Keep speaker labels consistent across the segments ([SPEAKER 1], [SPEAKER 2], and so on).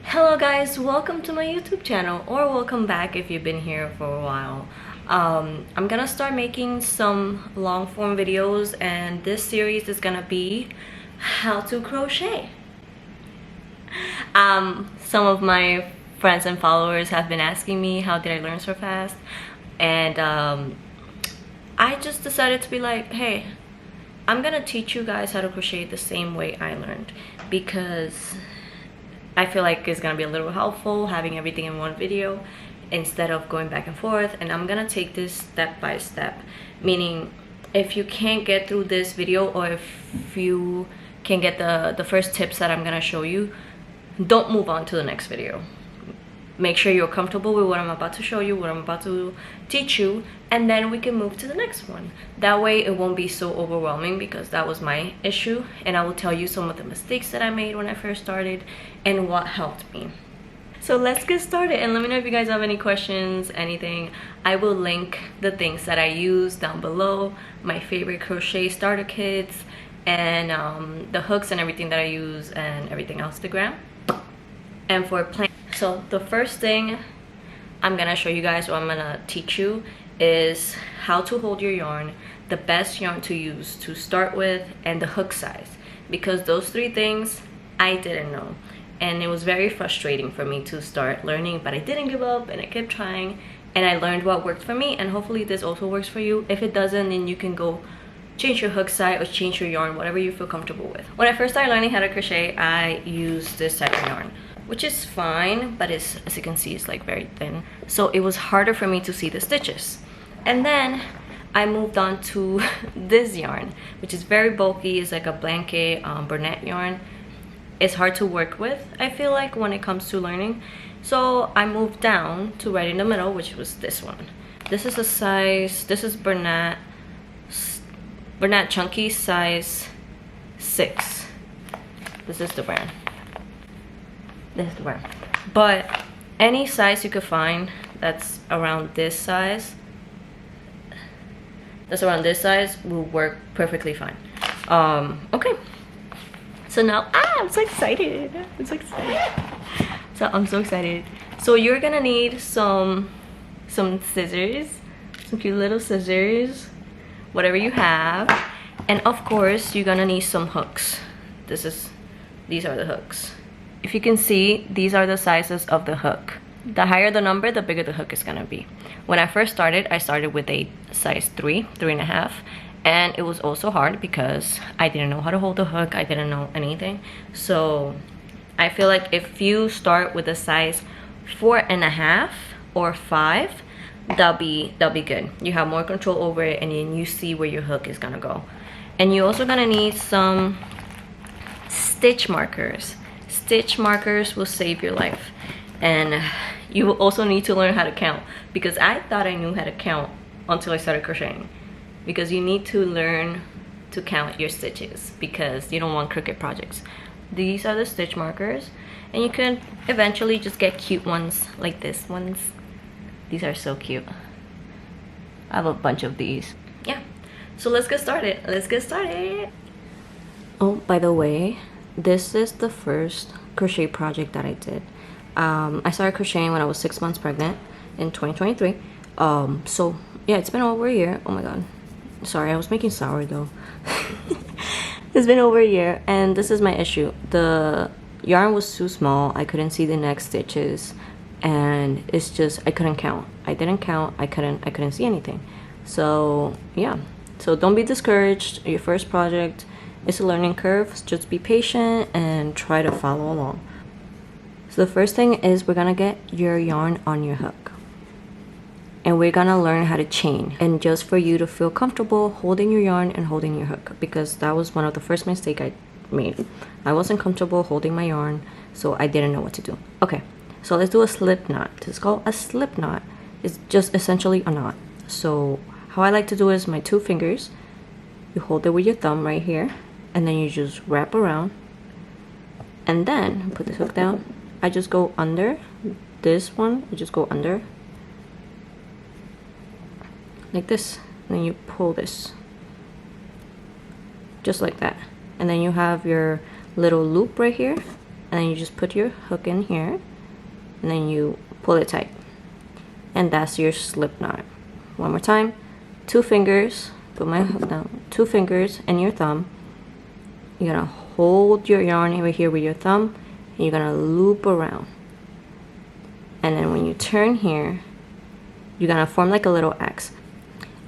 [SPEAKER 1] Hello guys, welcome to my YouTube channel, or welcome back if you've been here for a while. I'm gonna start making some long form videos, and this series is gonna be how to crochet. Some of my friends and followers have been asking me how did I learn so fast, and I just decided to be like, hey, I'm gonna teach you guys how to crochet the same way I learned, because I feel like it's gonna be a little helpful having everything in one video instead of going back and forth. And I'm gonna take this step by step, meaning if you can't get through this video, or if you can get the first tips that I'm gonna show you, don't move on to the next video. Make sure you're comfortable with what I'm about to show you, what I'm about to teach you, and then we can move to the next one. That way it won't be so overwhelming, because that was my issue, and I will tell you some of the mistakes that I made when I first started and what helped me. So let's get started, and let me know if you guys have any questions, anything. I will link the things that I use down below, my favorite crochet starter kits, and the hooks and everything that I use, and everything else to grab. And for plan, so the first thing I'm gonna show you guys, or I'm gonna teach you, is how to hold your yarn, the best yarn to use to start with, and the hook size, because those three things I didn't know, and it was very frustrating for me to start learning, but I didn't give up and I kept trying, and I learned what worked for me, and hopefully this also works for you. If it doesn't, then you can go change your hook size or change your yarn, whatever you feel comfortable with. When I first started learning how to crochet, I used this type of yarn, which is fine, but it's, as you can see, it's like very thin, so it was harder for me to see the stitches. And then I moved on to this yarn, which is very bulky. It's like a blanket Bernat yarn. It's hard to work with, I feel like, when it comes to learning, so I moved down to right in the middle, which was this one. This is a size, this is Bernat Chunky size 6. This is the brand. This is the brand. But any size you could find that's around this size, will work perfectly fine. Okay, so now I'm so excited. I'm so excited. So you're gonna need some scissors, some cute little scissors, whatever you have, and of course you're gonna need some hooks. These are the hooks. If you can see, these are the sizes of the hook. The higher the number, the bigger the hook is gonna be. When I first started, I started with a size 3.5, and it was also hard because I didn't know how to hold the hook. I didn't know anything. So I feel like if you start with a size 4.5 or 5, that'll be good. You have more control over it, and then you see where your hook is gonna go. And you're also gonna need some stitch markers. Stitch markers will save your life. And you will also need to learn how to count, because I thought I knew how to count until I started crocheting, because you need to learn to count your stitches, because you don't want crooked projects. These are the stitch markers, and you can eventually just get cute ones like this ones. These are so cute. I have a bunch of these. Yeah, so let's get started. Oh, by the way, this is the first crochet project that I did. I started crocheting when I was 6 months pregnant in 2023. So yeah, it's been over a year. Oh my god, sorry, I was making sourdough. It's been over a year, and this is my issue. The yarn was too small. I couldn't see the next stitches, and it's just, I couldn't count. I didn't count. I couldn't see anything. So yeah, so don't be discouraged. Your first project is a learning curve. Just be patient and try to follow along. So the first thing is, we're gonna get your yarn on your hook, and we're gonna learn how to chain, and just for you to feel comfortable holding your yarn and holding your hook, because that was one of the first mistakes I made. I wasn't comfortable holding my yarn, so I didn't know what to do. Okay, so let's do a slip knot. It's called a slip knot. It's just essentially a knot. So how I like to do is my 2 fingers, you hold it with your thumb right here, and then you just wrap around, and then put this hook down. I just go under this one. I just go under like this, and then you pull this just like that, and then you have your little loop right here, and then you just put your hook in here, and then you pull it tight, and that's your slip knot. One more time, 2 fingers, put my hook down, 2 fingers and your thumb. You're gonna hold your yarn over here with your thumb, and you're gonna loop around, and then when you turn here, you're gonna form like a little X.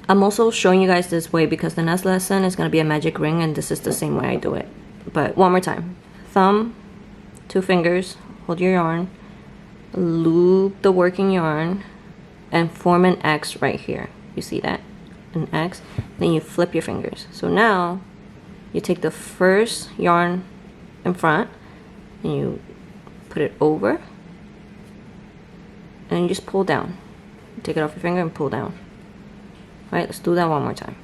[SPEAKER 1] I'm also showing you guys this way because the next lesson is gonna be a magic ring, and this is the same way I do it. But one more time, thumb, 2 fingers, hold your yarn, loop the working yarn, and form an X right here. You see that? An X. Then you flip your fingers. So now you take the first yarn in front and you put it over, and you just pull down. Take it off your finger and pull down. All right, let's do that one more time.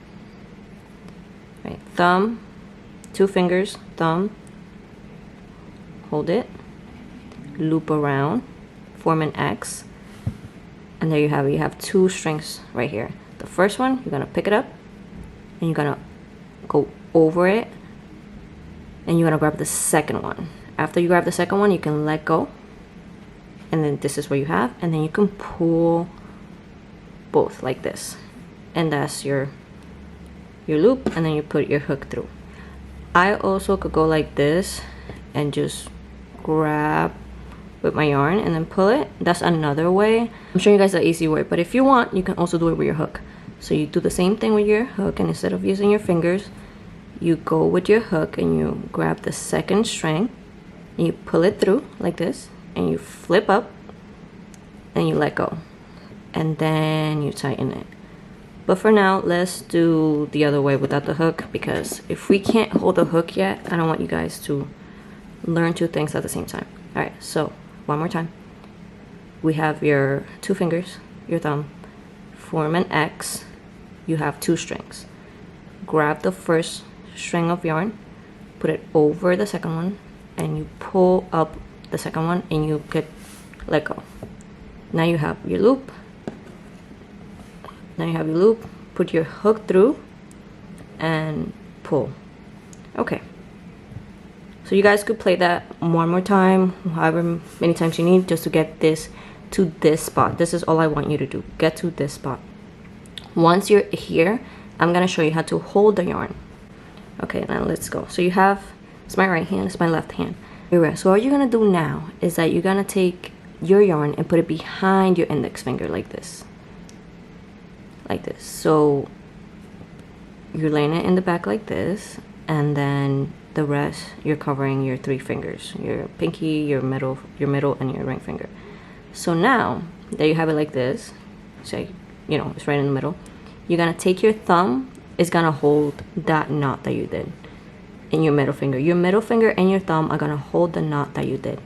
[SPEAKER 1] All right, thumb, 2 fingers, thumb, hold it, loop around, form an X, and there you have it. You have 2 strings right here. The first one, you're gonna pick it up, and you're gonna go over it, and you're gonna grab the second one. After you grab the second one, you can let go, and then this is what you have, and then you can pull both like this, and that's your loop, and then you put your hook through. I also could go like this and just grab with my yarn and then pull it. That's another way. I'm showing you guys the easy way, but if you want, you can also do it with your hook. So you do the same thing with your hook, and instead of using your fingers, you go with your hook and you grab the second string and you pull it through like this, and you flip up and you let go, and then you tighten it. But for now, let's do the other way without the hook, because if we can't hold the hook yet, I don't want you guys to learn 2 things at the same time. All right, so one more time. We have your 2 fingers, your thumb, form an X. You have 2 strings. Grab the first string of yarn, put it over the second one, and you pull up the second one, and you could let go. Now you have your loop. Now you have your loop, put your hook through and pull. Okay, so you guys could play that one more time, however many times you need, just to get this to this spot. This is all I want you to do, get to this spot. Once you're here, I'm gonna show you how to hold the yarn. Okay, now let's go. So you have, it's my right hand, it's my left hand. So what you're gonna do now is that you're gonna take your yarn and put it behind your index finger like this. Like this. So you're laying it in the back like this, and then the rest you're covering your 3 fingers, your pinky, your middle, and your ring finger. So now that you have it like this, so you know it's right in the middle, you're gonna take your thumb, is gonna hold that knot that you did in your middle finger. Your middle finger and your thumb are gonna hold the knot that you did,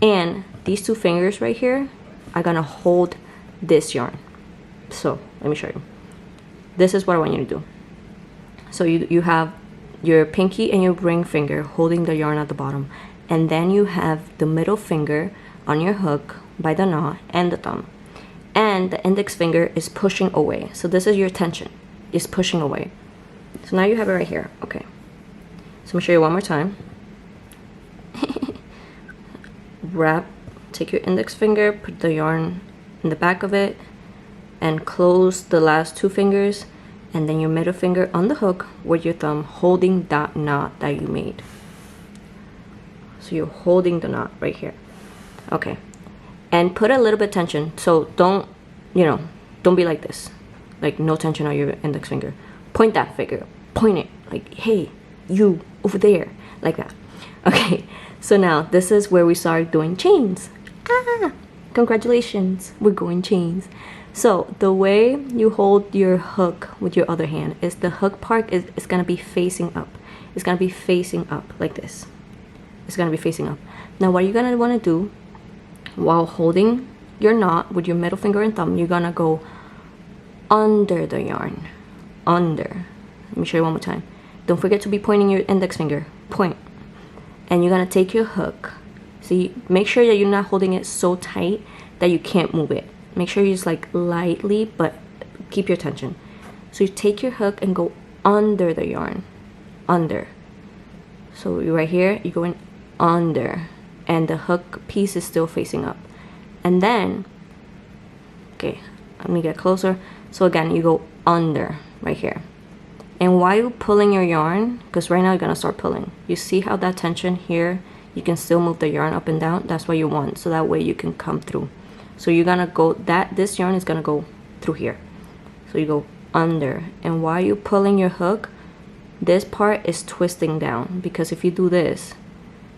[SPEAKER 1] and these 2 fingers right here are gonna hold this yarn. So let me show you. This is what I want you to do. So you have your pinky and your ring finger holding the yarn at the bottom, and then you have the middle finger on your hook by the knot and the thumb, and the index finger is pushing away. So this is your tension, is pushing away. So now you have it right here. Okay, so I'm gonna show you one more time. Wrap, take your index finger, put the yarn in the back of it, and close the last 2 fingers, and then your middle finger on the hook with your thumb holding that knot that you made. So you're holding the knot right here. Okay, and put a little bit tension. So don't, you know, don't be like this, like no tension on your index finger. Point that finger, point it like, hey, you over there, like that. Okay, so now this is where we start doing chains. Congratulations, we're going chains. So the way you hold your hook with your other hand is the hook part is gonna be facing up. It's gonna be facing up like this. It's gonna be facing up. Now what you're gonna wanna do while holding your knot with your middle finger and thumb, you're gonna go under the yarn. Under. Let me show you one more time. Don't forget to be pointing your index finger. Point. And you're gonna take your hook. See, make sure that you're not holding it so tight that you can't move it. Make sure you just like lightly, but keep your tension. So you take your hook and go under the yarn. Under. So you're right here, you're going under. and the hook piece is still facing up. And then, okay, let me get closer. So again, you go under right here. And while you're pulling your yarn, because right now you're gonna start pulling, you see how that tension here, you can still move the yarn up and down. That's what you want, so that way you can come through. So you're gonna go, this yarn is gonna go through here. So you go under, and while you're pulling your hook, this part is twisting down, because if you do this,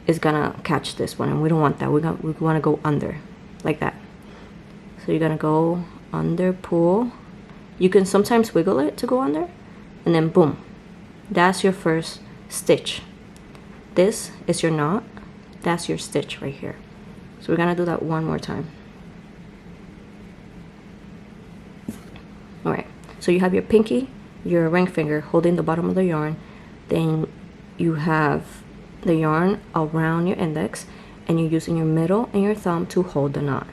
[SPEAKER 1] it's gonna catch this one, and we don't want that. We wanna go under, like that. So you're gonna go under, pull. You can sometimes wiggle it to go under, and then boom. That's your first stitch. This is your knot. That's your stitch right here. So we're gonna do that one more time. All right, so you have your pinky, your ring finger holding the bottom of the yarn, then you have the yarn around your index, and you're using your middle and your thumb to hold the knot,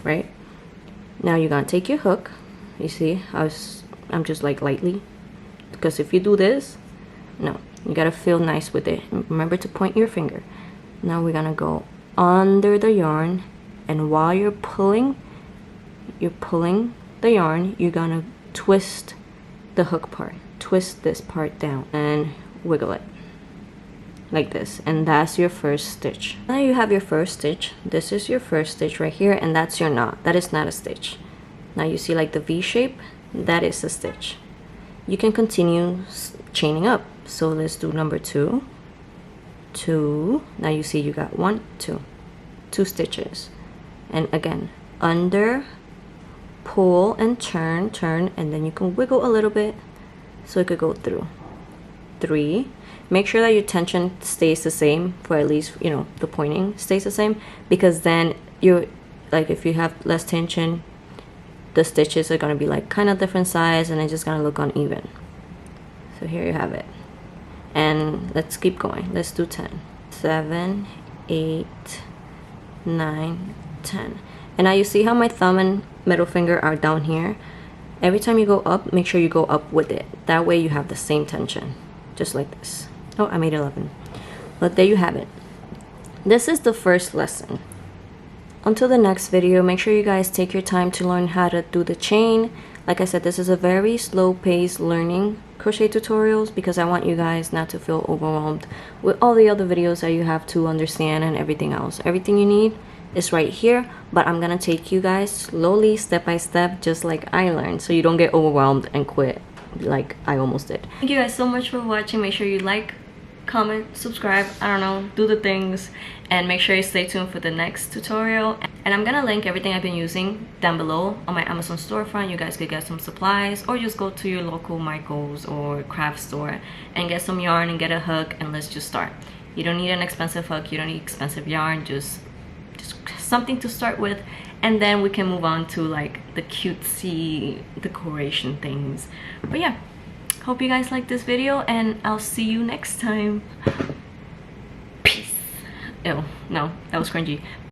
[SPEAKER 1] right? Now you're gonna take your hook. You see, I'm just like lightly, because if you do this, no, you gotta feel nice with it. Remember to point your finger. Now we're gonna go under the yarn, and while you're pulling the yarn, you're gonna twist the hook part, twist this part down and wiggle it like this, and that's your first stitch. Now you have your first stitch. This is your first stitch right here, and that's your knot. That is not a stitch. Now you see like the V shape, that is a stitch. You can continue chaining up. So let's do number 2, 2. Now you see you got 1, 2 stitches, and again under, pull and turn, and then you can wiggle a little bit so it could go through. 3. Make sure that your tension stays the same, for at least, you know, the pointing stays the same, because then you're like, if you have less tension, the stitches are going to be like kind of different size, and it's just going to look uneven. So here you have it. And let's keep going. Let's do 10. 7, 8, 9, 10. And now you see how my thumb and middle finger are down here. Every time you go up, make sure you go up with it. That way you have the same tension, just like this. Oh, I made 11. But there you have it. This is the first lesson. Until the next video, make sure you guys take your time to learn how to do the chain. Like I said, this is a very slow paced learning crochet tutorials, because I want you guys not to feel overwhelmed with all the other videos that you have to understand and everything else. Everything you need is right here, but I'm gonna take you guys slowly, step by step, just like I learned, so you don't get overwhelmed and quit like I almost did. Thank you guys so much for watching. Make sure you like, comment, subscribe, I don't know, do the things, and make sure you stay tuned for the next tutorial. And I'm gonna link everything I've been using down below on my Amazon storefront. You guys could get some supplies, or just go to your local Michaels or craft store and get some yarn and get a hook, and let's just start. You don't need an expensive hook, you don't need expensive yarn, just something to start with, and then we can move on to like the cutesy decoration things. But yeah, hope you guys like this video, and I'll see you next time. Peace. Ew, no, that was cringy.